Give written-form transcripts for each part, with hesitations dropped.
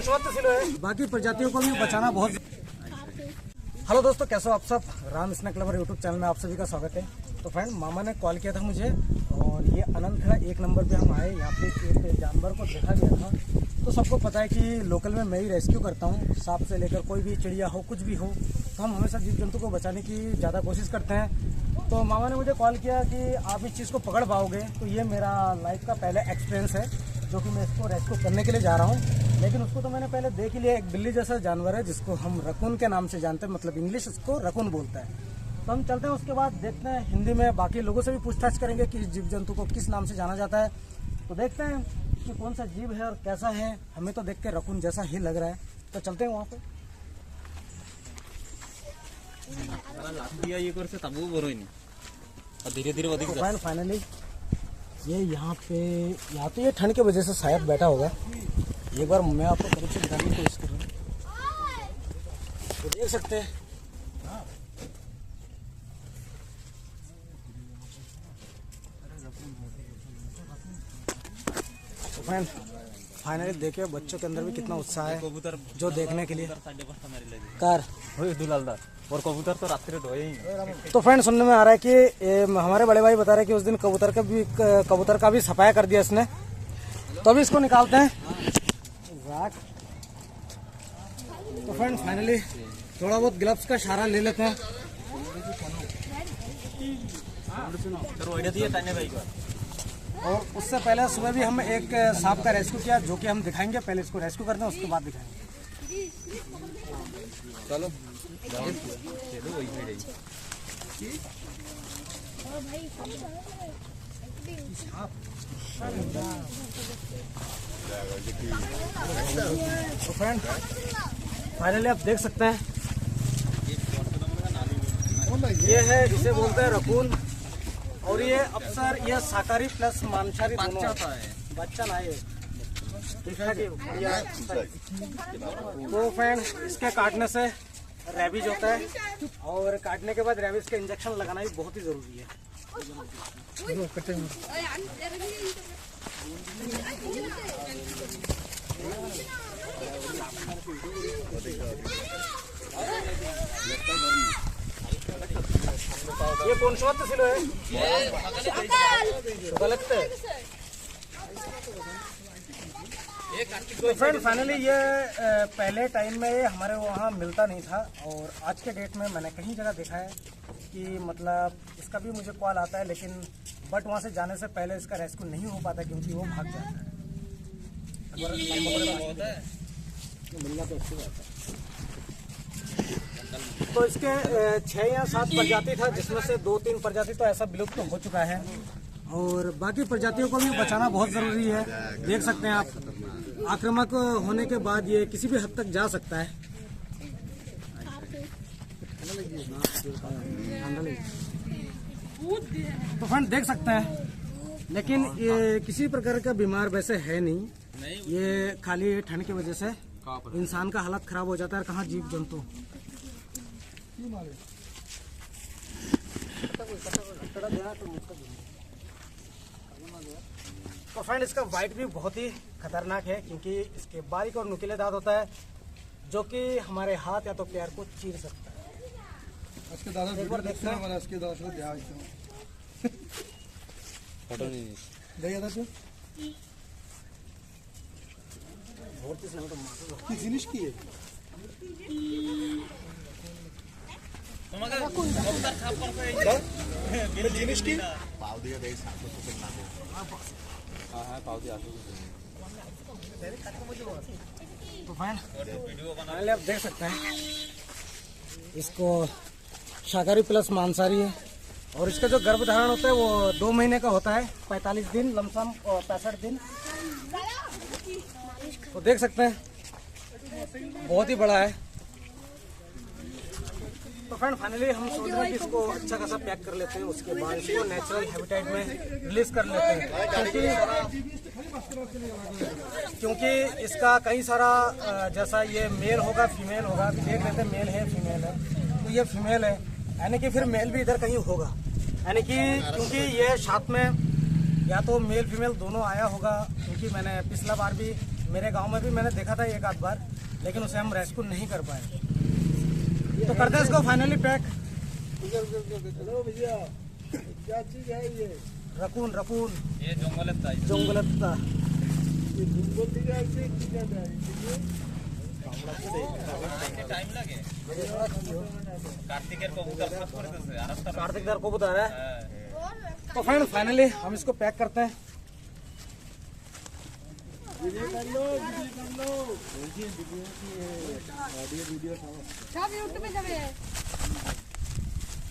बाकी प्रजातियों को भी बचाना बहुत। हेलो दोस्तों, कैसे हो आप सब। Ram snack lover YouTube channel में आप सभी का स्वागत है। तो फ्रेंड, मामा ने कॉल किया था मुझे और ये अनंत खड़ा 1 नंबर पे हम आए। यहाँ पे एक जानवर को देखा गया था। तो सबको पता है कि लोकल में मैं ही रेस्क्यू करता हूँ, सांप से लेकर कोई भी चिड़िया हो, कुछ भी हो, तो हम हमेशा जीव जंतु को बचाने की ज़्यादा कोशिश करते हैं। तो मामा ने मुझे कॉल किया कि आप इस चीज़ को पकड़ पाओगे। तो ये मेरा लाइफ का पहला एक्सपीरियंस है जो कि मैं इसको रेस्क्यू करने के लिए जा रहा हूँ। लेकिन उसको तो मैंने पहले देख ही लिया। एक बिल्ली जैसा जानवर है जिसको हम रकून के नाम से जानते हैं, मतलब इंग्लिश इसको रकून बोलता है। तो हम चलते हैं, उसके बाद देखते हैं हिंदी में बाकी लोगों से भी पूछताछ करेंगे कि जीव जंतु को किस नाम से जाना जाता है। तो देखते हैं कि कौन सा जीव है और कैसा है। हमें तो देख के रकून जैसा ही लग रहा है। तो चलते हैं वहाँ पे। धीरे धीरे फाइनली ये यहाँ तो ये ठंड की वजह से शायद बैठा होगा। एक बार मैं आपको करीब से दिखाने की कोशिश कर रहा हूँ। तो देख सकते हैं तो फ्रेंड, फाइनली देखे बच्चों के अंदर भी कितना उत्साह है कबूतर जो देखने के लिए। कार दुलालदार और कबूतर तो रात्रि ढोए। तो फ्रेंड, सुनने में आ रहा है कि हमारे बड़े भाई बता रहे हैं कि उस दिन कबूतर का भी सफाया कर दिया इसने। तो अभी इसको निकालते हैं। तो फ्रेंड, फाइनली थोड़ा बहुत ग्लव्स का सहारा ले लेते हैं। और उससे पहले सुबह भी हम एक सांप का रेस्क्यू किया जो कि हम दिखाएंगे। पहले इसको रेस्क्यू करते हैं, उसके बाद दिखाएंगे। चलो तो फ्रेंड, फाइनली आप देख सकते हैं ये है, जिसे बोलते हैं रकून। और ये अक्सर ये शाकाहारी प्लस मांसाहारी दोनों है। बच्चा ना ये तो फ्रेंड, इसके काटने से रेबीज होता है और काटने के बाद रेबीज का इंजेक्शन लगाना भी बहुत ही जरूरी है। ये कौन सा सिलो है? गलत है। तो फ्रेंड, फाइनली ये पहले टाइम में हमारे वहाँ मिलता नहीं था और आज के डेट में मैंने कहीं जगह देखा है कि मतलब इसका भी मुझे कॉल आता है, लेकिन बट वहाँ से जाने से पहले इसका रेस्क्यू नहीं हो पाता क्योंकि वो भाग जाता है। मिलना तो अच्छी बात है। तो इसके 6 या 7 प्रजाति था, जिसमें से 2-3 प्रजाति तो ऐसा विलुप्त हो चुका है और बाकी प्रजातियों को भी बचाना बहुत ज़रूरी है। देख सकते हैं आप, आक्रामक होने के बाद ये किसी भी हद तक जा सकता है। तो फ्रेंड, देख सकते हैं, लेकिन ये किसी प्रकार का बीमार वैसे है नहीं। ये खाली ठंड की वजह से इंसान का हालत खराब हो जाता है। कहाँ जीव जंतु। तो फ्रेंड, इसका वाइट भी बहुत ही खतरनाक है क्योंकि इसके बारीक और नुकीले दांत होता है जो कि हमारे हाथ या तो पैर को चीर सकता है। एक बार देखते हैं। जिनिस की है जिनिस की तो फाइनली आप देख सकते हैं इसको शाकाहारी प्लस मांसाहारी है और इसका जो गर्भधारण होता है वो 2 महीने का होता है, 45 दिन लमसम और 65 दिन। तो देख सकते हैं बहुत ही बड़ा है। तो फ्रेंड, फाइनली हम सोच रहे हैं कि इसको अच्छा खासा पैक कर लेते हैं, उसके बाद इसको नेचुरल हैबिटेट में रिलीज कर लेते हैं क्योंकि इसका कई सारा जैसा ये मेल होगा फीमेल होगा, देख लेते हैं मेल है फीमेल है। तो ये फीमेल है, यानी कि फिर मेल भी इधर कहीं होगा, यानी कि क्योंकि ये साथ में या तो मेल फीमेल दोनों आया होगा, क्योंकि मैंने पिछला बार भी मेरे गांव में भी मैंने देखा था एक आध बार, लेकिन उसे हम रेस्क्यू नहीं कर पाए। तो करते हैं इसको फाइनली पैक। भैया क्या चीज है ये? रकून रकून ये जंगलता जंगलत्ता। ये जंगल दिखा ऐसे चीज है टाइम लगे कार्तिकेर कबूतर सब করে দিছে আর একটা कार्तिक दर को बता रहा है। तो फ्रेंड फाइनली हम इसको पैक करते हैं। वीडियो कर लो, वीडियो कर लो। वीडियो सब यूट्यूब पे যাবে।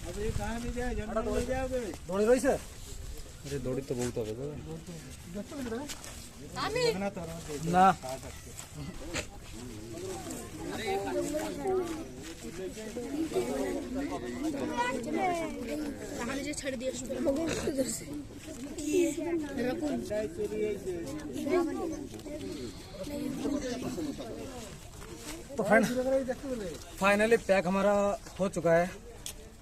अब ये कहाँ ले जाए? जंगल ले जाओगे? दौड़ी रही से अरे दौड़ी तो बहुत হবে আমি ना তাহলে যে ছেড়ে দিয়ে আসবে এরকম तो फ्रेंड फाइनली पैक हमारा हो चुका है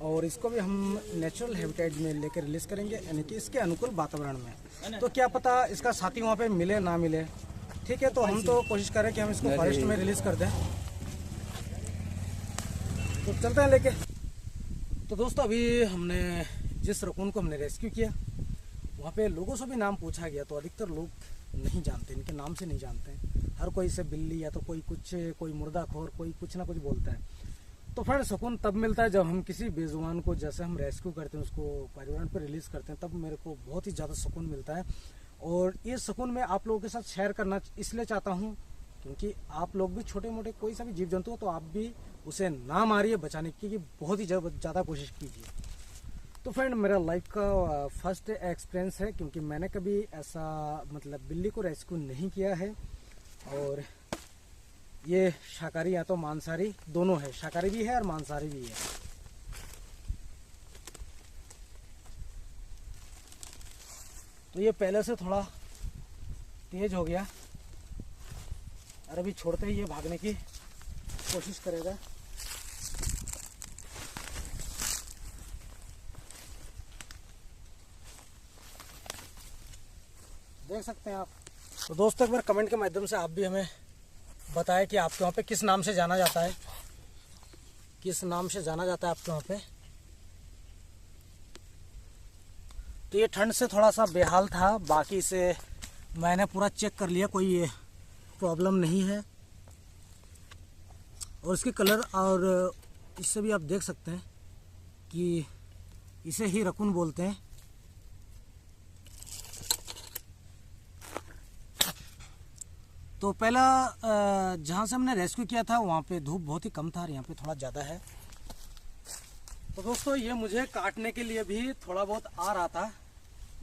और इसको भी हम नेचुरल हैबिटेट में लेकर रिलीज करेंगे, यानी कि इसके अनुकूल वातावरण में। तो क्या पता इसका साथी वहाँ पे मिले ना मिले, ठीक है। तो हम तो कोशिश करें कि हम इसको फॉरेस्ट में रिलीज कर दें। तो चलते हैं लेके। तो दोस्तों अभी हमने जिस रकून को हमने रेस्क्यू किया, वहाँ पे लोगों से भी नाम पूछा गया, तो अधिकतर लोग नहीं जानते, इनके नाम से नहीं जानते हैं। हर कोई इसे बिल्ली या तो कोई कुछ, कोई मुर्दाखोर, कोई कुछ ना कुछ बोलता है। तो फ्रेंड सुकून तब मिलता है जब हम किसी बेजुबान को जैसे हम रेस्क्यू करते हैं, उसको पर्यावरण पर रिलीज करते हैं, तब मेरे को बहुत ही ज़्यादा सुकून मिलता है। और ये सुकून मैं आप लोगों के साथ शेयर करना इसलिए चाहता हूँ क्योंकि आप लोग भी छोटे मोटे कोई सा भी जीव जंतु हो तो आप भी उसे ना मारिए, बचाने की बहुत ही ज़्यादा कोशिश कीजिए। तो फ्रेंड मेरा लाइफ का फर्स्ट एक्सपीरियंस है, क्योंकि मैंने कभी ऐसा मतलब बिल्ली को रेस्क्यू नहीं किया है। और ये शाकाहारी या तो मांसाहारी दोनों है, शाकाहारी भी है और मांसाहारी भी है। तो ये पहले से थोड़ा तेज हो गया और अभी छोड़ते ही ये भागने की कोशिश करेगा। देख सकते हैं आप। तो दोस्तों एक बार कमेंट के माध्यम से आप भी हमें बताएं कि आपके वहाँ पे किस नाम से जाना जाता है, किस नाम से जाना जाता है आपके वहाँ पे। तो ये ठंड से थोड़ा सा बेहाल था, बाकी से मैंने पूरा चेक कर लिया, कोई प्रॉब्लम नहीं है। और इसके कलर और इससे भी आप देख सकते हैं कि इसे ही रकून बोलते हैं। तो पहला जहाँ से हमने रेस्क्यू किया था वहाँ पे धूप बहुत ही कम था और यहाँ पे थोड़ा ज़्यादा है। तो दोस्तों ये मुझे काटने के लिए भी थोड़ा बहुत आ रहा था,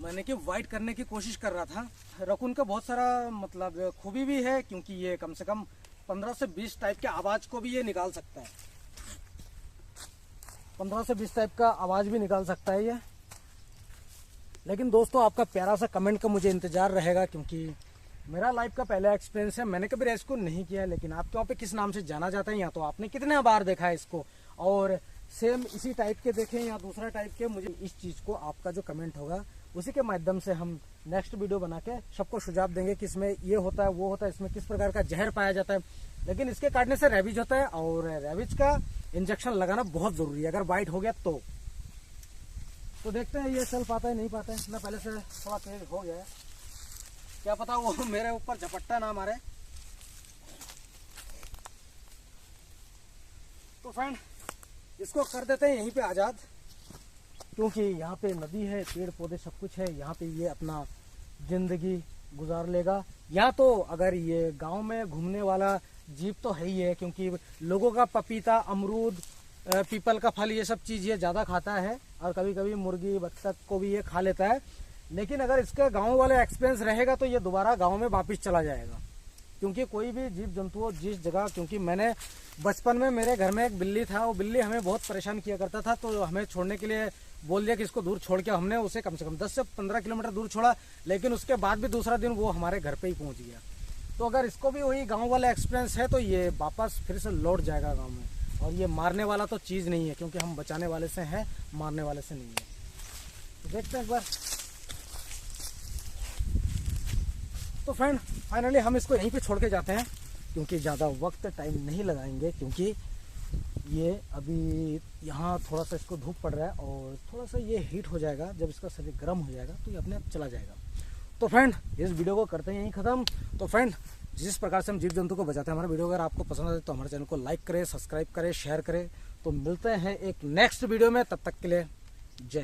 मैंने कि वाइट करने की कोशिश कर रहा था। रकून का बहुत सारा मतलब खूबी भी है, क्योंकि ये कम से कम 15 से 20 टाइप के आवाज़ को भी ये निकाल सकता है। 15 से 20 टाइप का आवाज़ भी निकाल सकता है ये। लेकिन दोस्तों आपका प्यारा सा कमेंट का मुझे इंतज़ार रहेगा, क्योंकि मेरा लाइफ का पहला एक्सपीरियंस है। मैंने कभी रेस्क्यू नहीं किया, लेकिन आपके वहाँ पे किस नाम से जाना जाता है, या तो आपने कितने बार देखा है इसको, और सेम इसी टाइप के देखें या दूसरा टाइप के, मुझे इस चीज़ को आपका जो कमेंट होगा उसी के माध्यम से हम नेक्स्ट वीडियो बना के सबको सुझाव देंगे कि इसमें ये होता है वो होता है, इसमें किस प्रकार का जहर पाया जाता है। लेकिन इसके काटने से रेबीज होता है और रेबीज का इंजेक्शन लगाना बहुत ज़रूरी है अगर बाइट हो गया तो। देखते हैं ये चल पाता है नहीं पाता है। मैं पहले से थोड़ा तेज हो गया है, क्या पता वो मेरे ऊपर झपट्टा ना मारे। तो फ्रेंड इसको कर देते हैं यहीं पे आज़ाद, क्योंकि यहाँ पे नदी है, पेड़ पौधे सब कुछ है, यहाँ पे ये अपना जिंदगी गुजार लेगा। या तो अगर ये गांव में घूमने वाला जीव तो है ही है, क्योंकि लोगों का पपीता, अमरूद, पीपल का फल ये सब चीज़ ये ज़्यादा खाता है, और कभी कभी मुर्गी बत्तख को भी ये खा लेता है। लेकिन अगर इसका गांव वाला एक्सपीरियंस रहेगा तो ये दोबारा गांव में वापस चला जाएगा, क्योंकि कोई भी जीव जंतु हो जिस जगह, क्योंकि मैंने बचपन में मेरे घर में एक बिल्ली था, वो बिल्ली हमें बहुत परेशान किया करता था, तो हमें छोड़ने के लिए बोल दिया कि इसको दूर छोड़ के, हमने उसे कम से कम 10 से 15 किलोमीटर दूर छोड़ा, लेकिन उसके बाद भी दूसरा दिन वो हमारे घर पे ही पहुंच गया। तो अगर इसको भी वही गांव वाला एक्सपीरियंस है तो ये वापस फिर से लौट जाएगा गांव में। और ये मारने वाला तो चीज़ नहीं है, क्योंकि हम बचाने वाले से हैं, मारने वाले से नहीं है। तो देखते हैं एक बार। तो फ्रेंड फाइनली हम इसको यहीं पे छोड़ के जाते हैं, क्योंकि ज़्यादा वक्त टाइम नहीं लगाएंगे, क्योंकि ये अभी यहाँ थोड़ा सा इसको धूप पड़ रहा है और थोड़ा सा ये हीट हो जाएगा। जब इसका शरीर गर्म हो जाएगा तो ये अपने आप चला जाएगा। तो फ्रेंड इस वीडियो को करते हैं यहीं ख़त्म। तो फ्रेंड जिस प्रकार से हम जीव जंतु को बचाते हैं, हमारा वीडियो अगर आपको पसंद आए तो हमारे चैनल को लाइक करें, सब्सक्राइब करें, शेयर करें। तो मिलते हैं एक नेक्स्ट वीडियो में, तब तक के लिए जय।